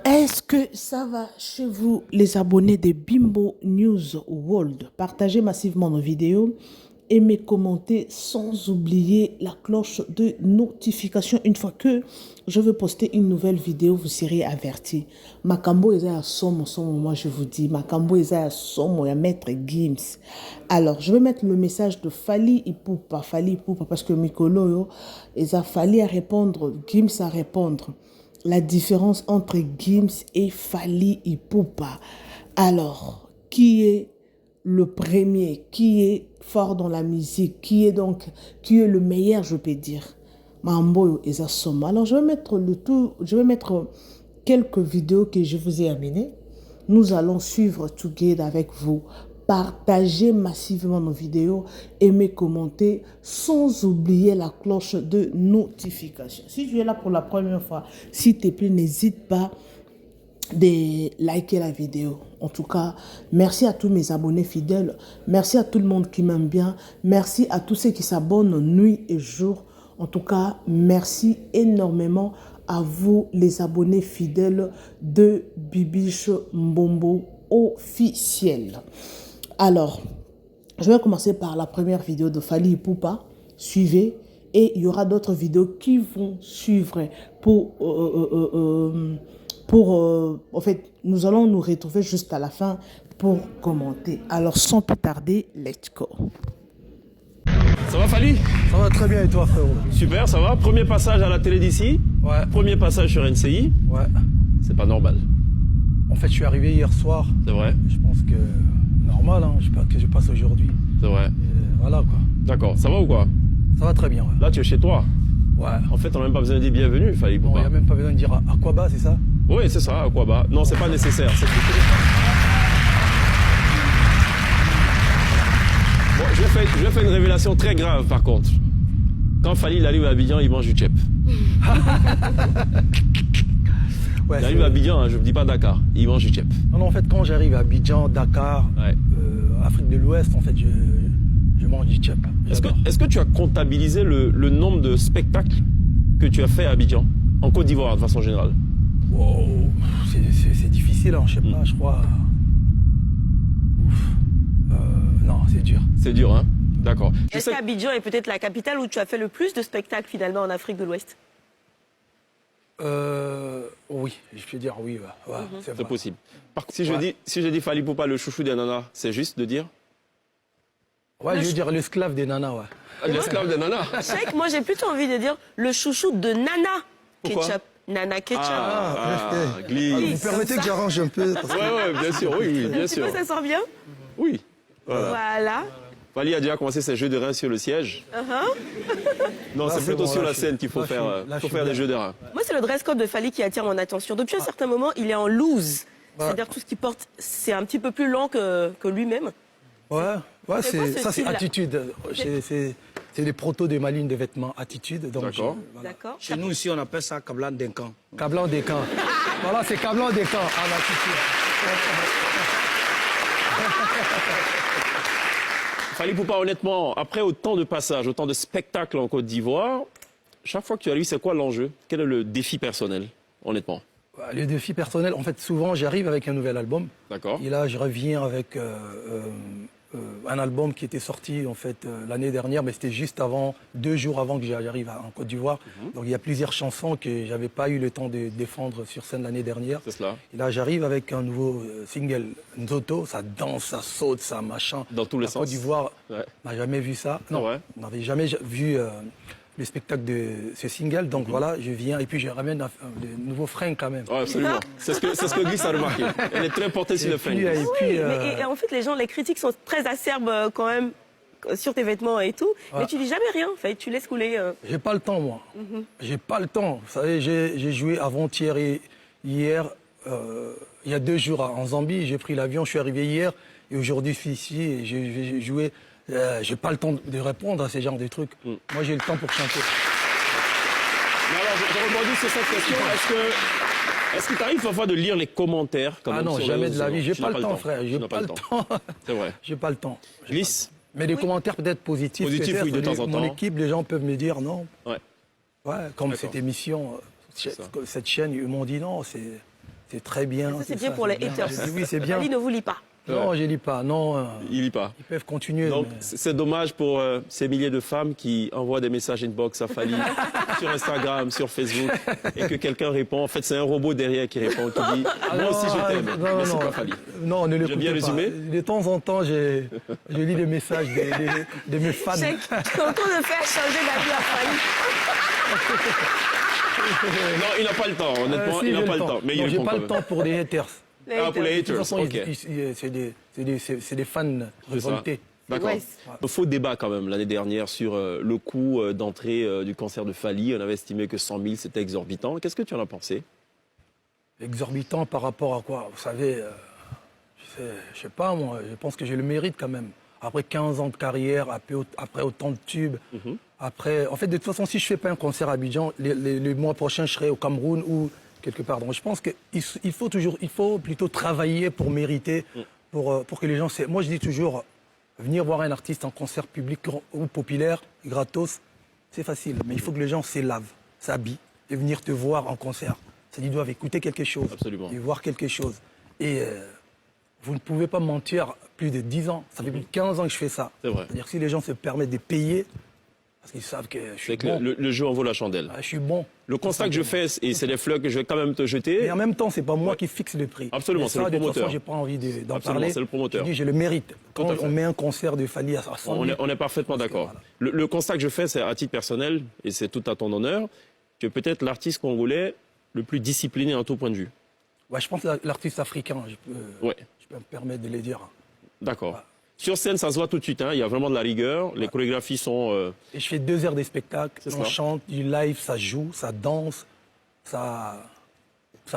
Est-ce que ça va chez vous, les abonnés de Bimbo News World? Partagez massivement nos vidéos, aimez, commentez, sans oublier la cloche de notification. Une fois que je veux poster une nouvelle vidéo, vous serez avertis. Makambo est à somme, moi je vous dis. Makambo est à somme, à Maître Gims. Alors, je vais mettre le message de Fally Ipupa, parce que Mikolo, il a fallu à répondre, Gims à répondre. La différence entre Gims et Fally Ipupa. Alors, qui est le premier? Qui est fort dans la musique? Qui est le meilleur, je peux dire? Mambo et Zasoma. Alors, je vais mettre quelques vidéos que je vous ai amenées. Nous allons suivre together avec vous. Partagez massivement nos vidéos, aimez, commentez, sans oublier la cloche de notification. Si tu es là pour la première fois, s'il te plaît, n'hésite pas de liker la vidéo. En tout cas, merci à tous mes abonnés fidèles, merci à tout le monde qui m'aime bien, merci à tous ceux qui s'abonnent nuit et jour. En tout cas, merci énormément à vous, les abonnés fidèles de Bibiche Mbombo officiel. Alors, je vais commencer par la première vidéo de Fally Ipupa. Suivez. Et il y aura d'autres vidéos qui vont suivre en fait, nous allons nous retrouver juste à la fin pour commenter. Alors, sans plus tarder, let's go. Ça va Fally? Ça va très bien et toi frérot? Super, ça va. Premier passage à la télé d'ici. Ouais. Premier passage sur NCI. Ouais. C'est pas normal. En fait, je suis arrivé hier soir. C'est vrai. Je pense que normal, hein, que je passe aujourd'hui. C'est vrai. Voilà quoi. D'accord, ça va ou quoi? Ça va très bien. Ouais. Là, tu es chez toi. Ouais. En fait, on n'a même pas besoin de dire bienvenue, Fally Ipupa. Il n'y a même pas besoin de dire à quoi bas, c'est ça? Oui, c'est ça, à quoi bas. Non, c'est pas nécessaire. Bon, je vais faire une révélation très grave, par contre. Quand Fally il arrive à Abidjan, il mange du tchèp. Ouais, il arrive à Abidjan, hein, je ne dis pas Dakar, il mange du tchèp. Non, en fait, quand j'arrive à Abidjan, Dakar, ouais. Afrique de l'Ouest, en fait, je mange du tchèp. Est-ce que tu as comptabilisé le nombre de spectacles que tu as fait à Abidjan, en Côte d'Ivoire, de façon générale? Wow, c'est difficile, hein, je sais pas, je crois. Non, c'est dur. C'est dur, hein? D'accord. Est-ce qu'Abidjan est peut-être la capitale où tu as fait le plus de spectacles finalement en Afrique de l'Ouest? Oui, je peux dire oui. Ouais, c'est possible. Par contre, si je dis Fally Ipupa, le chouchou des nanas, c'est juste de dire? Ouais, je veux dire l'esclave des nanas, ouais. Ah, l'esclave des nanas? Cheikh, moi j'ai plutôt envie de dire le chouchou de Nana Ketchup. Nana Ketchup. Vous permettez que j'arrange un peu? Oui, bien sûr, oui, bien sûr. Ça sort bien? Oui. Voilà. Fally a déjà commencé ses jeux de reins sur le siège. Non, c'est plutôt sur la scène qu'il faut faire des jeux de reins. Moi, c'est le dress code de Fally qui attire mon attention. Depuis un certain moment, il est en loose. C'est-à-dire tout ce qu'il porte, c'est un petit peu plus lent que lui-même. Ouais, ça c'est attitude. C'est les protos de ma ligne de vêtements, attitude. D'accord. D'accord. Chez nous ici, on appelle ça Kablan Denkan. Kablan Denkan. Voilà, c'est Kablan Denkan en attitude. Fally Ipupa, honnêtement, après autant de passages, autant de spectacles en Côte d'Ivoire, chaque fois que tu arrives, c'est quoi l'enjeu? Quel est le défi personnel, honnêtement? Le défi personnel, en fait, souvent, j'arrive avec un nouvel album. D'accord. Et là, je reviens avec un album qui était sorti, en fait, l'année dernière, mais c'était juste avant, 2 jours avant que j'arrive en Côte d'Ivoire. Donc, il y a plusieurs chansons que je n'avais pas eu le temps de défendre sur scène l'année dernière. C'est cela. Et là, j'arrive avec un nouveau single, Nzoto. Ça danse, ça saute, ça machin. Dans tous les sens. Côte d'Ivoire, n'a jamais vu ça. Non, n'avait jamais vu le spectacle de ce single. Donc voilà, je viens et puis je ramène de nouveaux fringues quand même. Ouais, absolument. C'est ce que Guy a remarqué. Elle est très portée sur le fringue. Et en fait, les critiques sont très acerbes quand même sur tes vêtements et tout. Ouais. Mais tu dis jamais rien, en fait, tu laisses couler. J'ai pas le temps, moi. J'ai pas le temps. Vous savez, j'ai joué avant-hier et hier, il y a 2 jours en Zambie. J'ai pris l'avion, je suis arrivé hier et aujourd'hui je suis ici et j'ai joué. J'ai pas le temps de répondre à ces genres de trucs. Moi, j'ai le temps pour chanter. Mais alors, je rebondis sur cette question. Est-ce qu'il t'arrive parfois de lire les commentaires quand même? Non, jamais de la vie. J'ai pas le temps, frère. J'ai pas le temps. C'est vrai. J'ai pas le temps. Glisse. Mais des commentaires peut-être positifs. Positifs, oui, de temps en temps. Mon équipe, les gens peuvent me dire non. Ouais. Ouais, comme cette émission, cette chaîne, ils m'ont dit non, c'est très bien. Ça, c'est bien pour les haters. J'ai dit, oui, c'est bien. Fally ne vous lit pas. Non, je lis pas. Non, Il lit pas. ils peuvent continuer. Donc, mais- c'est dommage pour ces milliers de femmes qui envoient des messages inbox à Fally sur Instagram, sur Facebook, et que quelqu'un répond. En fait, c'est un robot derrière qui répond, qui dit « Moi aussi, je t'aime », mais c'est pas Fally. Non, ne l'écoutez bien pas. résumé De temps en temps, je lis des messages de mes fans. C'est content de faire changer d'avis à Fally. Non, il n'a pas le temps, honnêtement, Si, il n'a j'ai pas le le temps. Mais Non, il j'ai répond pas quand le même. temps pour les haters. Les Ah, pour les De toute haters, façon, ok. c'est des fans révoltés. D'accord. Ouais. Faux débat quand même l'année dernière sur le coût d'entrée du concert de Fally. On avait estimé que 100 000 c'était exorbitant. Qu'est-ce que tu en as pensé? Exorbitant par rapport à quoi? Vous savez, je sais pas moi, je pense que j'ai le mérite quand même. Après 15 ans de carrière, après autant de tubes, après... En fait, de toute façon, si je fais pas un concert à Abidjan, les mois prochains, je serai au Cameroun ou quelque part. Donc je pense qu'il faut plutôt travailler pour mériter, pour que les gens... Moi, je dis toujours, venir voir un artiste en concert public ou populaire, gratos, c'est facile. Mais il faut que les gens s'élavent, s'habillent et venir te voir en concert. C'est-à-dire qu'ils doivent écouter quelque chose, Absolument. et voir quelque chose. Et vous ne pouvez pas mentir plus de 10 ans. Ça fait plus de 15 ans que je fais ça. C'est vrai. C'est-à-dire que si les gens se permettent de payer, parce qu'ils savent que je suis C'est que bon, le jeu en vaut la chandelle. je suis bon. Le constat que je fais, et c'est des fleurs que je vais quand même te jeter. Et en même temps, c'est pas moi qui fixe le prix. Absolument, Mais c'est ça, le de toute promoteur. façon, j'ai pas envie d'en Absolument, parler. c'est le promoteur. Je dis, je le mérite. Tout à Quand fait. on met un concert de Fally à 100 000, On est parfaitement d'accord. Le constat que je fais, c'est à titre personnel, et c'est tout à ton honneur, que peut-être l'artiste congolais le plus discipliné en tout point de vue. ouais, je pense à l'artiste africain, Ouais, je peux me permettre de le dire. d'accord. Sur scène, ça se voit tout de suite, hein, il y a vraiment de la rigueur. Les chorégraphies sont... Et je fais 2 heures de spectacle, C'est on ça. chante, du live, ça joue, ça danse, ça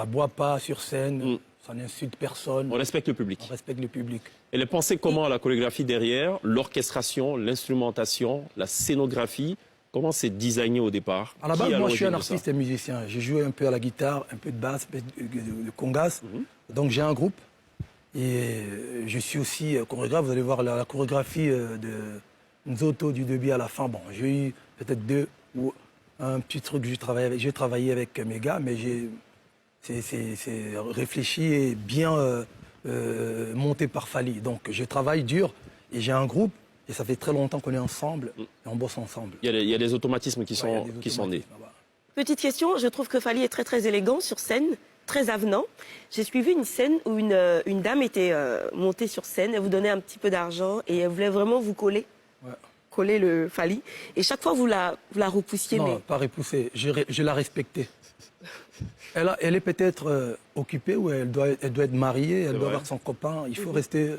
boit pas sur scène, ça n'insulte personne, on respecte le public. on respecte le public. Elle est pensée comment la chorégraphie derrière, l'orchestration, l'instrumentation, la scénographie? Comment c'est designé au départ? À la Qui base, est moi, je suis un l'origine de ça? artiste et musicien. J'ai joué un peu à la guitare, un peu de basse, un peu de congas. Donc, j'ai un groupe. Et je suis aussi chorégraphe. Vous allez voir la chorégraphie de Nzoto du début à la fin. Bon, j'ai eu peut-être 2 ou un petit truc que j'ai travaillé avec mes gars, mais c'est réfléchi et bien monté par Fally. Donc, je travaille dur et j'ai un groupe. Et ça fait très longtemps qu'on est ensemble et on bosse ensemble. Il y a des automatismes qui Ouais, il y a sont, des qui sont nés. automatismes là-bas. Petite question, je trouve que Fally est très très élégant sur scène, très avenant. J'ai suivi une scène où une dame était montée sur scène, elle vous donnait un petit peu d'argent et elle voulait vraiment vous coller. Ouais. Coller le Fally. Et chaque fois vous la repoussiez. Non, Mais... pas repoussée. Je la respectais. Elle est peut-être occupée ou elle doit être mariée, elle doit vrai. avoir son copain. Il faut rester.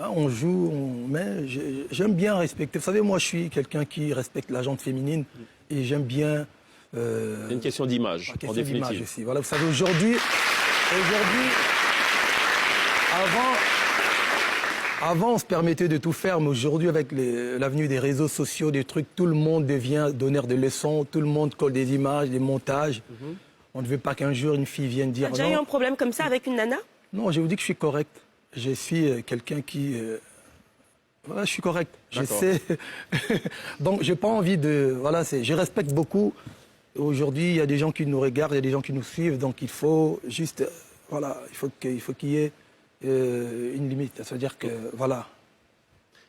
Hein, on joue, mais j'aime bien respecter. Vous savez, moi, je suis quelqu'un qui respecte la gente féminine et j'aime bien. C'est une question d'image, la en question d'image définitive. aussi. Voilà, vous savez, aujourd'hui, avant, on se permettait de tout faire, mais aujourd'hui, avec l'avenue des réseaux sociaux, des trucs, tout le monde devient donneur de leçons, tout le monde colle des images, des montages. On ne veut pas qu'un jour une fille vienne dire T'as déjà eu non. un problème comme ça avec une nana? Non, je vous dis que je suis correct. Je suis quelqu'un qui... Voilà, je suis correct. Je D'accord. sais. Donc, j'ai pas envie de... Voilà, je respecte beaucoup. Aujourd'hui, il y a des gens qui nous regardent, il y a des gens qui nous suivent. Donc, il faut juste... Voilà, il faut qu'il y ait une limite. C'est-à-dire que, voilà,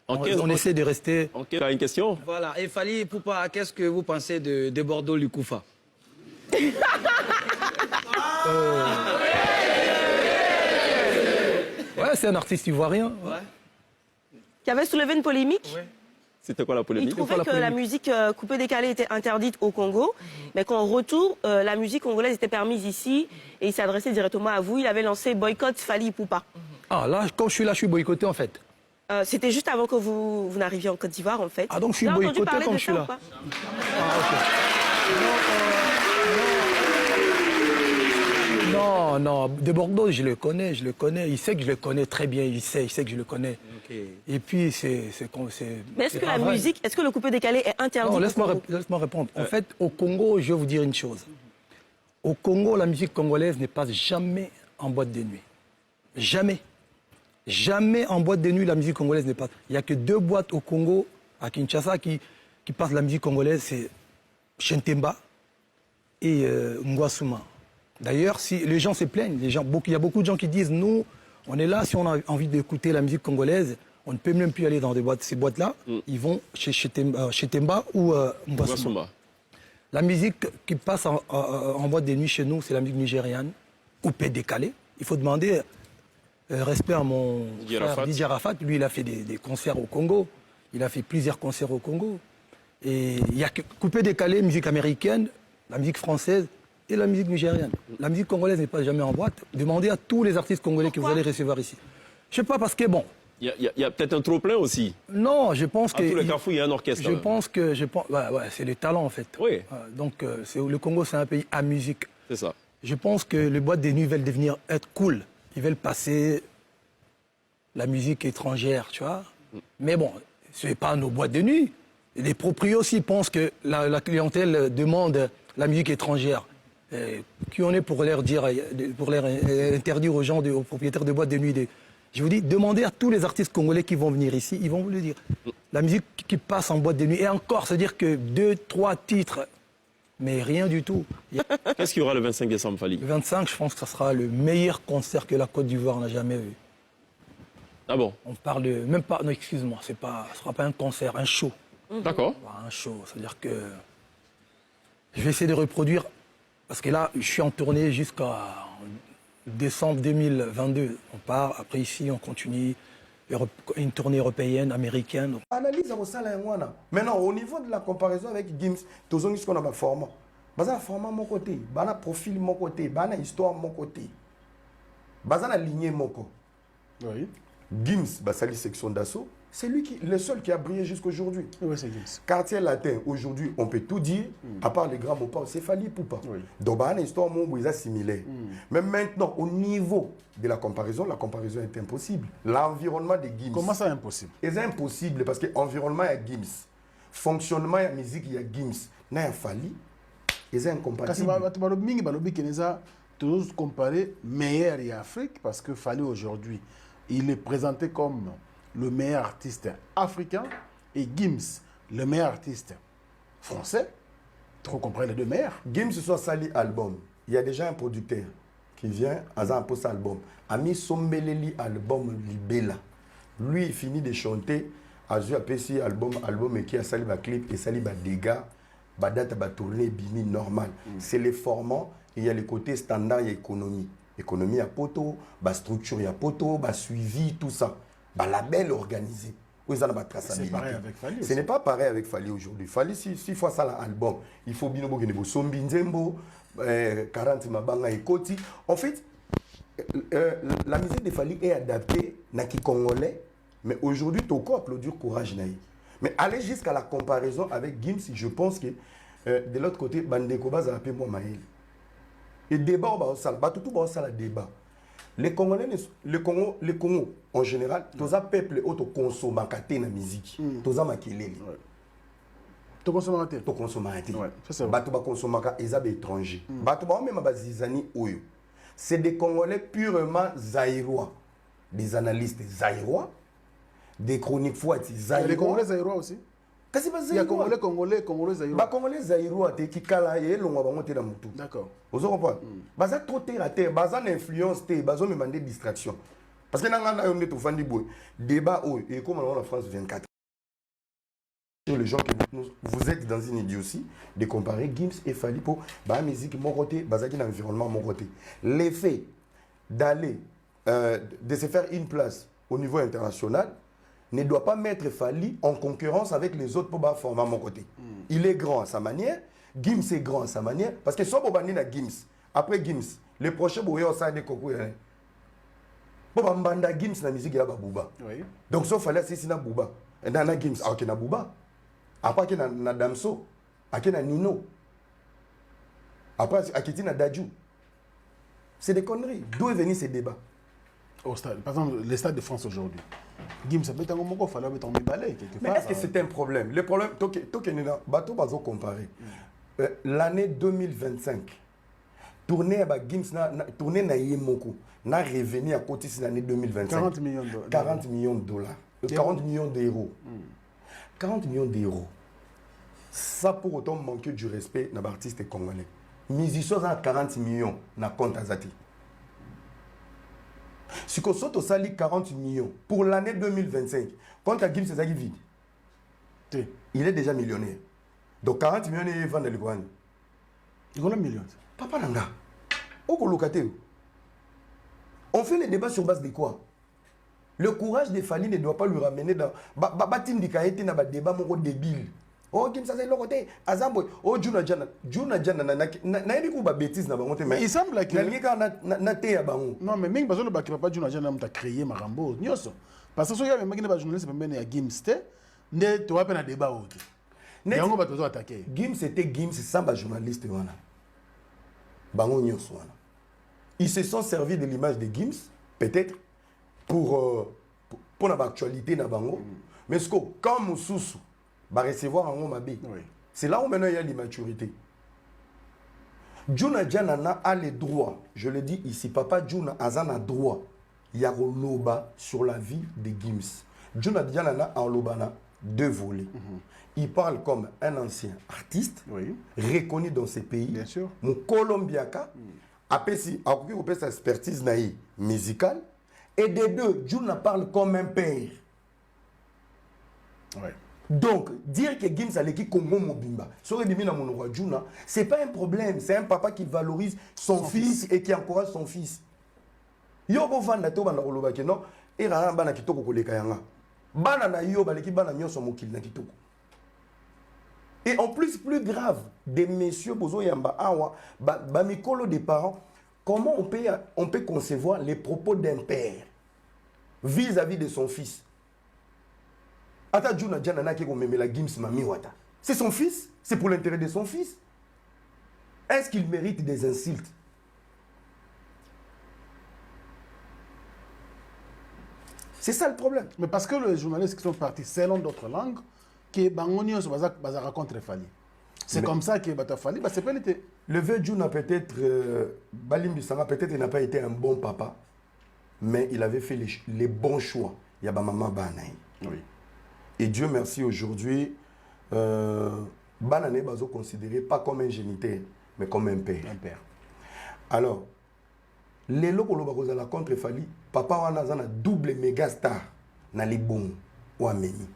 on essaie de rester... Tu as une question? Voilà. Et Fally Ipupa, qu'est-ce que vous pensez de Bordeaux Lukufa? Ouais, c'est un artiste ivoirien. Ouais. Qui avait soulevé une polémique? C'était quoi la Il polémique? trouvait la que la polémique musique coupée-décalée était interdite au Congo, mais qu'en retour, la musique congolaise était permise ici et il s'adressait directement à vous. Il avait lancé boycott Fally Ipupa. Ah, là, quand je suis là, je suis boycotté, en fait. C'était juste avant que vous n'arriviez en Côte d'Ivoire, en fait. Ah, donc je suis Vous avez entendu boycotté parler quand de je suis ça là. ou pas? Non, de Bordeaux, je le connais. Il sait que je le connais très bien, il sait que je le connais. Et puis, Mais est-ce c'est que pas la vrai. musique, est-ce que le coupé-décalé est interdit Non, au laisse-moi Congo? répondre. En fait, au Congo, je vais vous dire une chose. Au Congo, la musique congolaise ne passe jamais en boîte de nuit. Jamais. Jamais en boîte de nuit, la musique congolaise ne passe. Il n'y a que 2 boîtes au Congo, à Kinshasa, qui passent la musique congolaise. C'est Chentemba et Ngwasuma. D'ailleurs, si les gens se plaignent, il y a beaucoup de gens qui disent, nous, on est là, si on a envie d'écouter la musique congolaise, on ne peut même plus aller dans ces boîtes-là. Ils vont chez Temba ou Mbasumba. La musique qui passe en boîte de nuit chez nous, c'est la musique nigériane, coupée, décalée. Il faut demander respect à mon frère Didier Arafat. Lui, il a fait des concerts au Congo. Il a fait plusieurs concerts au Congo. Et il y a coupé, décalé, musique américaine, la musique française et la musique nigériane. La musique congolaise n'est pas jamais en boîte. Demandez à tous les artistes congolais que vous allez recevoir ici. Je sais pas, parce que bon... Il y a peut-être un trop-plein aussi. Non, je pense que... À tous les carrefours, il y a un orchestre. Je pense que... c'est le talent, en fait. Oui. Donc, le Congo, c'est un pays à musique. C'est ça. Je pense que les boîtes de nuit veulent être cool. Ils veulent passer la musique étrangère, tu vois. Mais bon, ce n'est pas nos boîtes de nuit. Et les proprios aussi pensent que la clientèle demande la musique étrangère. Qui on est pour leur dire, pour leur interdire aux gens, aux propriétaires de boîtes de nuit Je vous dis, demandez à tous les artistes congolais qui vont venir ici, ils vont vous le dire. La musique qui passe en boîte de nuit, et encore, c'est-à-dire que 2, 3 titres, mais rien du tout. Qu'est-ce qu'il y aura le 25 décembre, Fally? Le 25, je pense que ce sera le meilleur concert que la Côte d'Ivoire n'a jamais vu. Ah bon? On parle de... Même pas... Non, excuse-moi, ce ne sera pas un concert, un show. D'accord. Un show, c'est-à-dire que... Je vais essayer de reproduire, parce que là, je suis en tournée jusqu'à... décembre 2022, on part. Après ici, on continue une tournée européenne, américaine. Analyse au salaire. Maintenant, au niveau de la comparaison avec Gims, tous ce qu'on a un format. Baza format mon côté, bana profil mon côté, bana histoire mon côté. Baza la lignée mon côté. Oui. Gims, basali section d'assaut, c'est lui le seul qui a brillé jusqu'aujourd'hui. Oui, c'est Gims. Quartier latin, aujourd'hui, on peut tout dire, à part les grands mots, c'est Fally Ipupa. Oui. Donc, bah, une histoire similaire. Mais maintenant, au niveau de la comparaison est impossible. L'environnement de Gims. Comment ça impossible? C'est impossible parce que l'environnement est Gims. Fonctionnement de la musique, il y a Gims. Il y a Fally. C'est incompatible. Tous comparer meilleur en Afrique parce que Fally aujourd'hui, il est présenté comme le meilleur artiste africain et Gims, le meilleur artiste français. Trop comprendre les deux meilleurs. Gims soit sali album. Il y a déjà un producteur qui vient à un post album. Ami Sombeleli album Libella. Lui, il finit de chanter. Azu a PC album et qui a sali ba clip et sali ba dégâts. Ba date ba tourner bimi normal. C'est les formats. Il y a les côtés standards et économie. Économie à poto, ba structure à poto, ba suivi, tout ça. Ba label organisé. C'est pareil avec Fally. Ce n'est pas pareil avec Fally aujourd'hui. Fally, si fois ça l'album, il faut bien que Sombi Nzembo, 40 Mabanga et Koti. En fait, la musique de Fally est adaptée à qui congolais, mais aujourd'hui, tu peux applaudir courage naïf. Mais aller jusqu'à la comparaison avec Gims, je pense que de l'autre côté, Bandeko Baza appelle moi Maël. Et débat, tout le débat. Les Congolais, le Congo en général, tous les peuples qui consomment la musique, tous les makelele. Tu consommes tu consommes tu consommes les étrangers. C'est des Congolais purement zaïrois, des analystes zaïrois, des chroniques fouettes zaïrois. Les Congolais zaïrois aussi. Il y a Congolais zaïrois. Congolais zaïrois qui kala et l'on va monter dans mutu. D'accord. Vous comprenez? Baza trop terre à terre, baza influence terre, baza me demander distraction. Parce que on est au fin du bois. Débat et comme on a en France 24. Les gens que vous êtes dans une idiotie de comparer Gims et Fally pour la musique mon côté, baza qui l'environnement mon côté. L'effet d'aller de se faire une place au niveau international ne doit pas mettre Fally en concurrence avec les autres pour former mon côté. Il est grand à sa manière, Gims est grand à sa manière, parce que soit Bobani na Gims, après Gims, le prochain Boye au sein de Koko, pour Bambanda Gims la musique il y a Bouba. Oui. Donc sauf Fally c'est na Bouba, et dans na Gims, ok na Bouba, après qu'il na Damso, après na Nino, après Akiti na Dadju. C'est des conneries. D'où est venu ces débats? Au stade. Par exemple, les stades de France aujourd'hui. Gims, ça peut être un moment qu'il fallait mettre en balai quelque part. Mais est-ce que c'est un problème? Le problème, bateau bazo comparé. L'année 2025, tourner à Gims, tourner na Yemoko, na revenu à côté de l'année 2025. 40 millions de dollars. 40 millions de dollars. 40 millions d'euros. 40 millions d'euros. Ça pour autant manquer du respect d'un artiste congolais. musicien a 40 millions na compte azati. Si on saute au sali 40 millions pour l'année 2025, compte à Gims c'est vide. Il est déjà millionnaire. Donc 40 millions il vend le Guan. Il a un million. Papa Nanga. On fait les débats sur base de quoi? Le courage de Fali ne doit pas lui ramener dans Batim di Kaete na ba débat mon débile. Oh Gims ça c'est le côté Azambo oh Juna Jana na yebi ko ba bêtise na bango te mais il semble que na te ya bango. Non mais même bazolo ba papa Juna Jana mta créer marambo nyoso. Parce que so ya même ba journaliste pembeni ya Gims te ne to wa pe na débat ote. Yango ba tozo attaquer. Gims c'était Gims sans ba journaliste wana. Bango nyoso wana. Ils se sont servis de l'image de Gims peut-être pour l'actualité na bango. Mais ce que quand Moussoussou va recevoir un homme habillé, c'est là où maintenant il y a l'immaturité. Juna Janana a les droits, je le dis ici, papa Juna Azana a droit, il y a loba sur la vie de Gims. Juna Janana a lobana deux volets. Il parle comme un ancien artiste, reconnu dans ses pays. Bien sûr. Mon Colombiaka, après si a sa expertise musicale. Et des deux, Juna parle comme un père. Donc, dire que Gims a l'équipe Congo Mobimba, c'est pas un problème. C'est un papa qui valorise son fils et qui encourage son fils. Yobo Vanda to bana koloba ke non, et rara bana kitoko koleka yanga. Bana na yo baleki bana nyoso mokili na kitoko. Et en plus grave, des messieurs Bozo Yamba Awa, Bamikolo des parents, comment on peut concevoir les propos d'un père vis-à-vis de son fils? Ata Juna Janana qui me la Gims Mami Wata. C'est son fils, c'est pour l'intérêt de son fils. Est-ce qu'il mérite des insultes? C'est ça le problème. Mais parce que les journalistes qui sont partis selon d'autres langues, qui Bangonio se raconte Fali. C'est comme ça que Bata Fali, c'est pas l'été. Le vieux Juna peut-être, Balim Bissanga peut-être il n'a pas été un bon papa, mais il avait fait les bons choix. Il y a maman Banaï. Oui. Et Dieu merci aujourd'hui, Banané Bazo considéré pas comme un géniteur, mais comme un père. Un père. Alors, les locaux de la contre Fali, papa wana zana double méga star na les bons ou ameni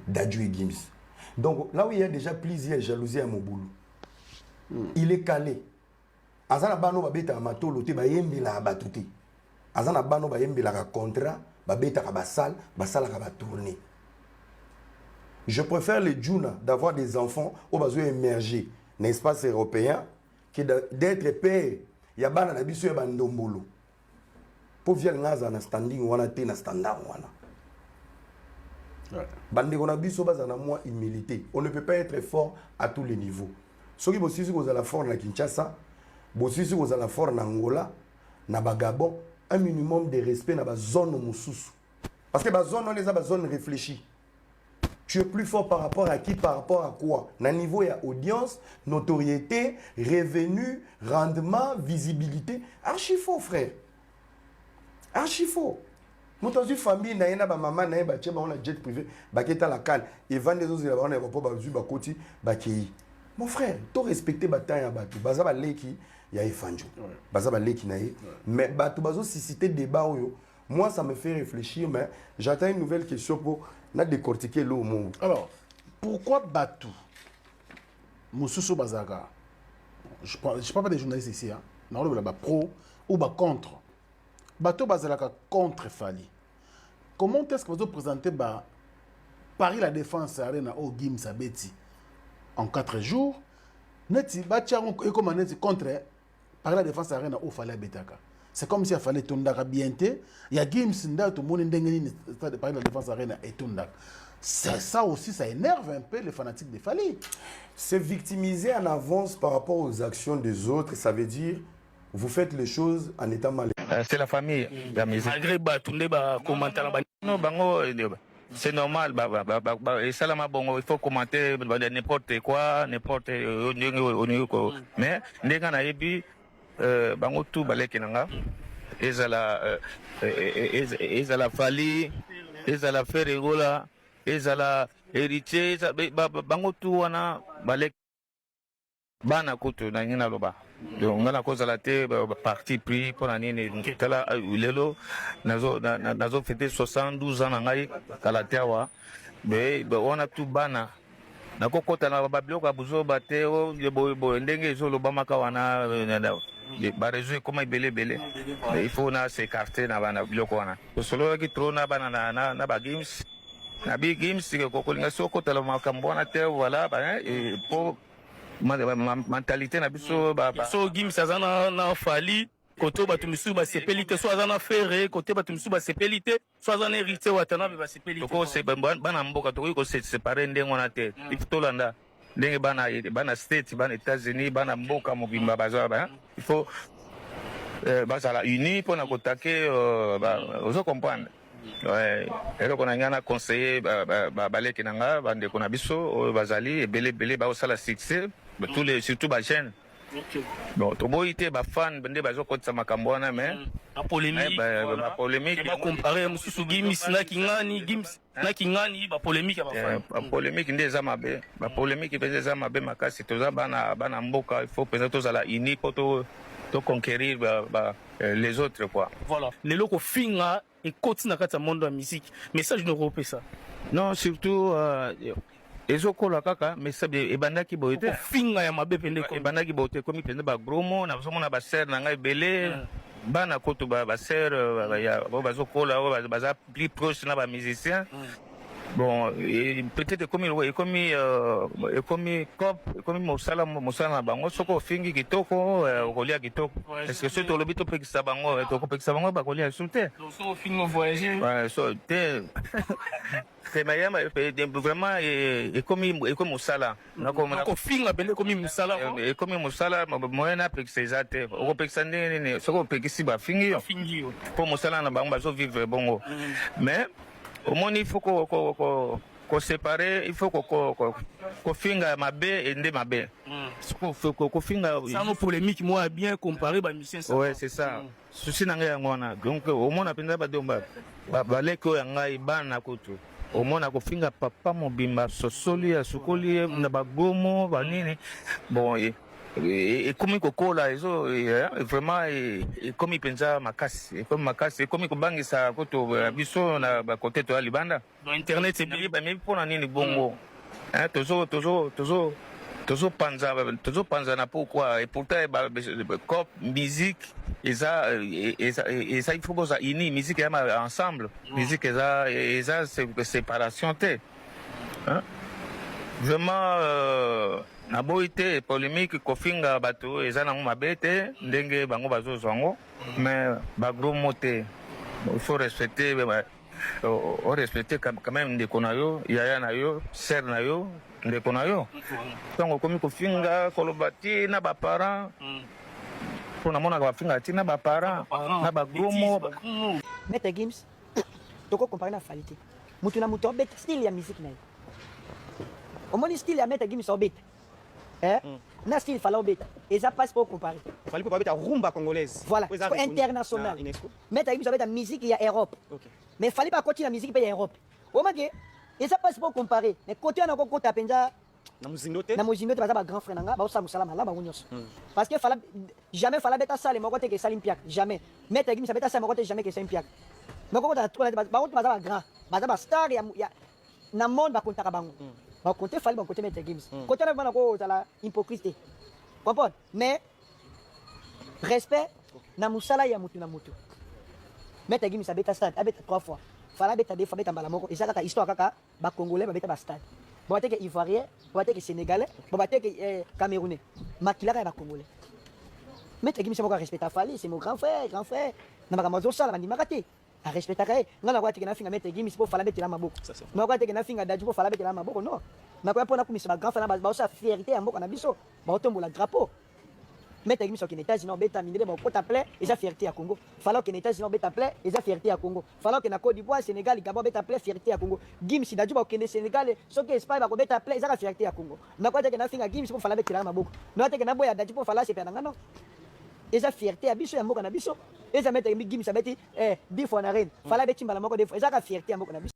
d'Adju et Gims. Donc là où il y a déjà plusieurs jalousies à mon boulot, il est calé. Azana bano babeta amatolo te ba yembela abatuté. Azana bano ba yembela ka contrat, babeta ka basal, basala ka ba tourner. Je préfère les Juna d'avoir des enfants au besoin émerger dans l'espace européen que d'être père. Il y a bana na biso ya bandombolo. Pour vier ngaza na standing wana te na standard wana. Bande on a biso bazana moi humilité. On ne peut pas être fort à tous les niveaux. Ceux qui bossi vous la fort na Kinshasa, bossi vous la fort na Angola, na Bagabon, un minimum de respect na ba zone mususu. Parce que ba zone on les a ba zone réfléchie. Tu es plus fort par rapport à qui, par rapport à quoi? Na niveau, il y a audience, notoriété, revenu, rendement, visibilité. Archi faux, frère. Archi faux. Nous avons une famille, nous avons une maman, nous avons un jet privé, nous avons la canne. Et vendent des autres, nous avons un aéroport, nous avons un côté. Mon frère, tu respectes la bataille. Tu as un qui il y a un fanjo. Tu as un qui mais tu as suscité des débats. Moi, ça me fait réfléchir, mais j'attends une nouvelle question pour décortiquer l'eau au monde. Alors, pourquoi Batou Moussoussou Bazaka? Je ne parle pas des journalistes ici, hein. Non, le pro ou contre. Batou Bazaka contre Fali. Comment est-ce que vous présentez Paris la défense arena au Gims Abeti en 4 jours? Neti Batiaron et comment neti contre Paris la défense arena au Fali Betaka. C'est comme si il fallait Tondaka bienté. Il y a Gims Nda, tout le monde est Paris la défense arena et Tondaka. Ça aussi, ça énerve un peu les fanatiques de Fali. Se victimiser en avance par rapport aux actions des autres, ça veut dire vous faites les choses en étant mal. C'est la famille, la musique. Malgré c'est normal, et ça il faut commenter n'importe quoi, n'importe mais bango tout balekinanga ezala Fali ezala Ferregola ezala héritier bango tout wana balek bana kutu na ngina loba donc nga na kozala te parti pris mpona nini tala lelo nazo fete 72 ans na ngai kala te awa wana tu bana nakokota na babiloko ya buzoba te boye ndenge ezolobamaka wana bareseau ekoma ebele il faut na s'écarte na biloko wana tosololaki tro na bana na bagims na bigims kokolinga so okotala makambo wana te voilà po mentalité na biso so gims aza na fali kote bato misusu basepeli te so aza na fere kote bato misusu basepeli te so aza na héritier watana basepeli te bana mboka tokoki kosepare ndenge wana te tolanda ndenge bana state bana états-unis bana mboka mobimba baza il faut bazala uni mpona kotake ozo comprendre eloko na ngai na conseiller baleki na nga bandeko na biso oyo bazali ebele baosala succès surtout bajeune bon toboyi te bafan nde bazokotisa makambo wana mais bapolémique bakompare mosusu gims na kingani bapolémique bapolémique nde eza mabe bapolémique mpenza eza mabe makasi toza bana mboka il faut mpenza tozala uni mpo toconquérir les autres quoi. Voilà lelo kofinga ekoti na kati ya monde ya musique message na kopesa non surtout ezokola kaka message ebandaki boye te finga ya mabe pende ebandaki boye te komi pende bagromo nazomona basere na ngai ebele bana koto basere bazokola oyo baza plus proche na bamusicien bon peut-être ekomi mosala na bango soki ofingi kitoko okolia kitoko est-ce que soki tolobi topekisa bango tokopekisa bango bakolia su te vraiment ekomi mosala kofinga pele ekomi mosala moyen napekisa eza te okopekisa ndenge nini soki opekisi bafingi yo mpo mosala na bango bazovivre bongo mais omoni il faut koséparer il faut kofinga mabe ende mabe kofinga sans polémique moi bien comparer ba musicien ça ouais c'est ça souci na ngai yango wana donc omona penza badomba baleki oyo ngai bana kutu omona kofinga papa mobimba sosoli asukoli na bagomo banini bon ekomi kokola ezo vraiment ekomi mpenza makasi ekomi kobangisa koto biso na bakote to ya libanda internet ebi mpona nini bongo tozopanza na pourquoi et pourtant cop musique eza il faut boza uni musique eza ensemble musique eza séparation te vraiment naboyi te polémique kofinga bato eza nango mabe te ndenge bango bazozwa yango mais bagromo te il faut respecter respecter quand même ndeko na yo yaya na yo sere na yo ndeko na yo ntango okomi kofinga koloba ti na baparent mpo namonaka bafinga ti na baparent na bagromo Maître Gims toko compare na Fally te mutu na mutu obeta style ya musique na ye omoni style ya Maître Gims obeta na style Fally obeta eza pas pour comparer Fally pour obeta rumba congolaise voilà international Maître Gims obeta musique ya Europe mais Fally pas continuer la musique pe ya Europe omake eza pas pour comparer mais côté na kokota penza na muzindo te baza ba grand frère nanga ba osala musala malaba nyonso parce que Fally jamais Fally beta sale moko te ke sali mpiak jamais Maître Gims beta sale moko te jamais ke sali mpiak mais kokota to ba baza ba grand baza ba star ya na monde ba kontaka bango ba konte Fally ba konte Maître Gims côté na bana ko zala hypocrite comprendre mais respect na musala ya mutu na mutu Maître Gims abeta stade abeta 3 fois Fally beta des fois beta mbala moko eza kaka histoire kaka ba congolais ba beta ba stade bon que ivoirien bon que sénégalais bon que camerounais makila ka ba congolais Maître Gims moko respecta Fally c'est mon grand frère na makambo sala bandi makati a respecta ka ngana kwa tikena finga Maître Gims po Fally beta la maboko na kwa tikena finga Dadju po Fally beta la maboko non na kwa pona kumisa ba grand frère ba osa fierté ya mboka na biso ba tombola drapeau Maître Gims qui n'était pas beta minere ba kota plein eza fierté ya Congo Fally qui n'était pas beta plein eza fierté ya Congo Fally que na Côte d'Ivoire Sénégal Gabon beta plein fierté ya Congo Gims Dadju ba kende Sénégal soki Espagne ba ko beta plein eza fierté ya Congo na kwa tikena finga Gims po Fally beta la maboko na tikena boya Dadju po Fally c'est penanga non eza fierté ya biso ya mboka na biso eza Maître Gims abeti 10 fois na reine Fally beti mbala moko 2 fois eza ka fierté ya mboka na biso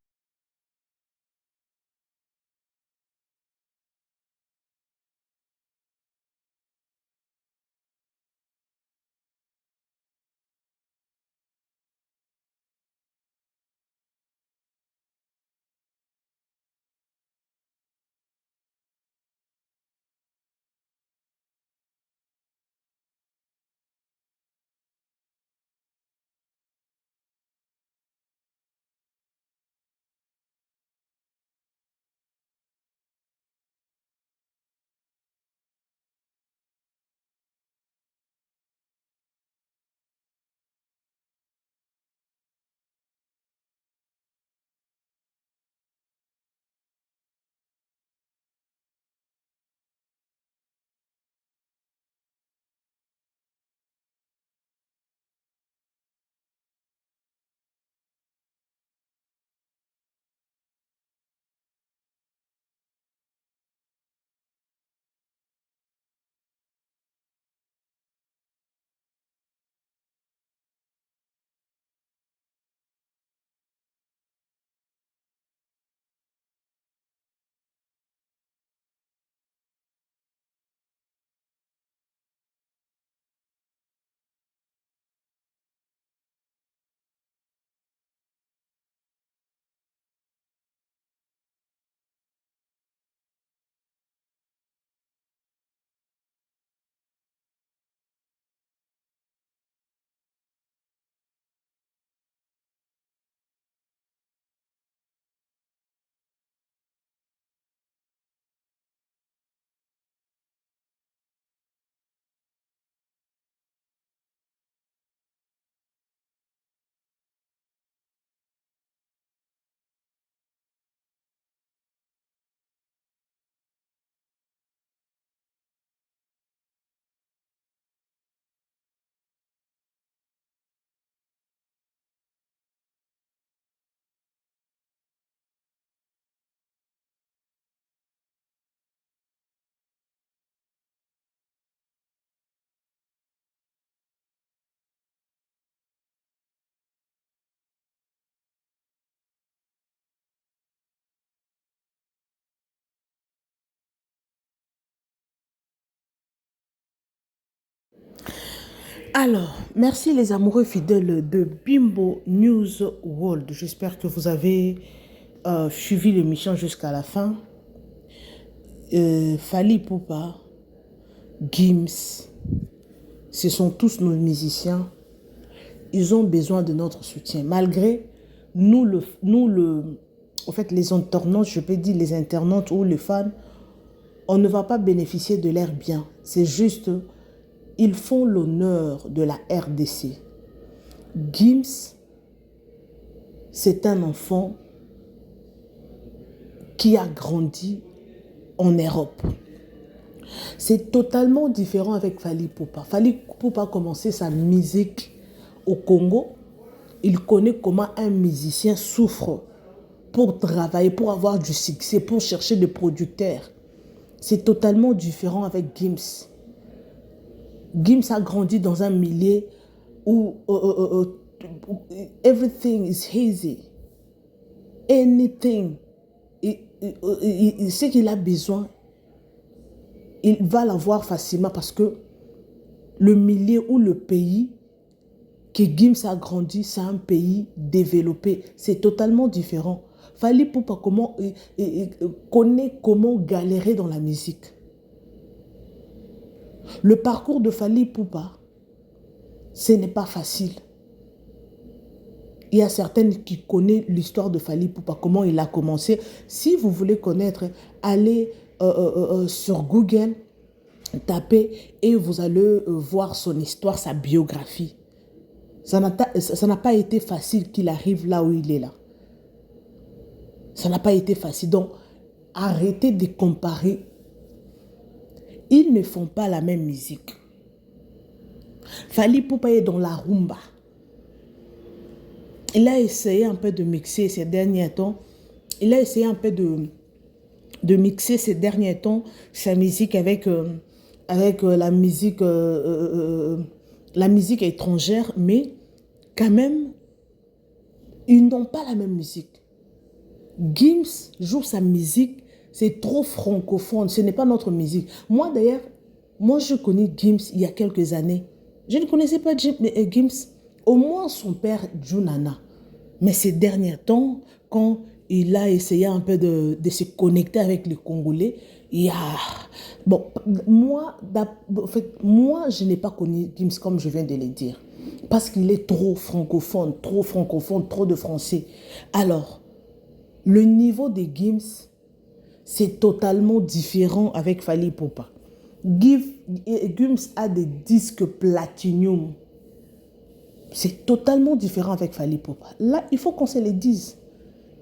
Alors, merci les amoureux fidèles de Bimbo News World. J'espère que vous avez suivi l'émission jusqu'à la fin. Fally Ipupa, Gims, ce sont tous nos musiciens. Ils ont besoin de notre soutien. Malgré en fait, les internautes, je peux dire les internautes ou les fans, on ne va pas bénéficier de l'air bien. C'est juste, ils font l'honneur de la RDC. Gims, c'est un enfant qui a grandi en Europe. C'est totalement différent avec Fally Ipupa. Fally Ipupa a commencé sa musique au Congo. Il connaît comment un musicien souffre pour travailler, pour avoir du succès, pour chercher des producteurs. C'est totalement différent avec Gims. Gims a grandi dans un milieu où everything is easy. Anything. Ce qu'il a besoin, il va l'avoir facilement parce que le milieu ou le pays que Gims a grandi, c'est un pays développé. C'est totalement différent. Fally Ipupa connaît comment galérer dans la musique. Le parcours de Fally Ipupa, ce n'est pas facile. Il y a certaines qui connaissent l'histoire de Fally Ipupa, comment il a commencé. Si vous voulez connaître, allez sur Google, tapez et vous allez voir son histoire, sa biographie. Ça n'a pas été facile qu'il arrive là où il est là. Ça n'a pas été facile. Donc, arrêtez de comparer. Ils ne font pas la même musique. Fally Ipupa est dans la rumba. Il a essayé un peu de mixer ces derniers temps. Il a essayé un peu de mixer ces derniers temps sa musique avec la musique étrangère, mais quand même, ils n'ont pas la même musique. Gims joue sa musique, c'est trop francophone, ce n'est pas notre musique. Moi d'ailleurs, je connais Gims il y a quelques années. Je ne connaissais pas Gims, au moins son père Junana. Mais ces derniers temps, quand il a essayé un peu de se connecter avec les Congolais, il y a... Bon, moi, je n'ai pas connu Gims comme je viens de le dire. Parce qu'il est trop francophone, trop de français. Alors, le niveau de Gims, c'est totalement différent avec Fally Ipupa. Gims a des disques platinium. C'est totalement différent avec Fally Ipupa. Là, il faut qu'on se le dise.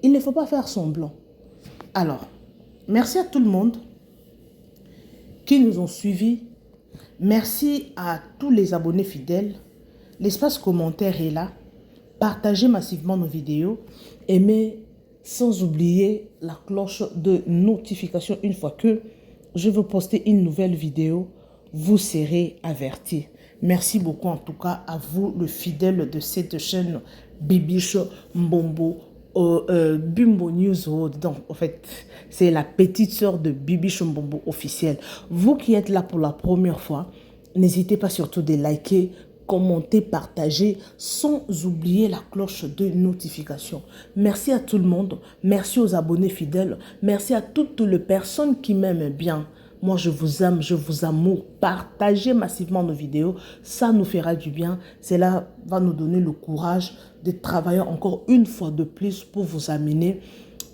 Il ne faut pas faire semblant. Alors, merci à tout le monde qui nous ont suivis. Merci à tous les abonnés fidèles. L'espace commentaire est là. Partagez massivement nos vidéos. Aimez sans oublier la cloche de notification. Une fois que je veux poster une nouvelle vidéo, vous serez avertis. Merci beaucoup en tout cas à vous, le fidèle de cette chaîne Bibiche Mbombo. Bimbo News World. Donc, en fait, c'est la petite sœur de Bibiche Mbombo officielle. Vous qui êtes là pour la première fois, n'hésitez pas surtout de liker, commenter, partager, sans oublier la cloche de notification. Merci à tout le monde. Merci aux abonnés fidèles. Merci à toutes les personnes qui m'aiment bien. Moi, je vous aime, je vous amoure. Partagez massivement nos vidéos. Ça nous fera du bien. Cela va nous donner le courage de travailler encore une fois de plus pour vous amener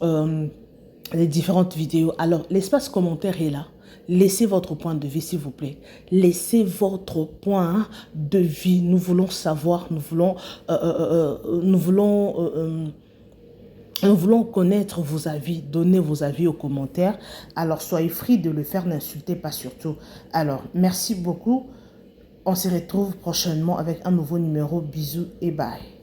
les différentes vidéos. Alors, l'espace commentaire est là. Laissez votre point de vue, s'il vous plaît. Laissez votre point de vue. Nous voulons savoir, nous voulons connaître vos avis, donner vos avis aux commentaires. Alors, soyez free de le faire, n'insultez pas surtout. Alors, merci beaucoup. On se retrouve prochainement avec un nouveau numéro. Bisous et bye.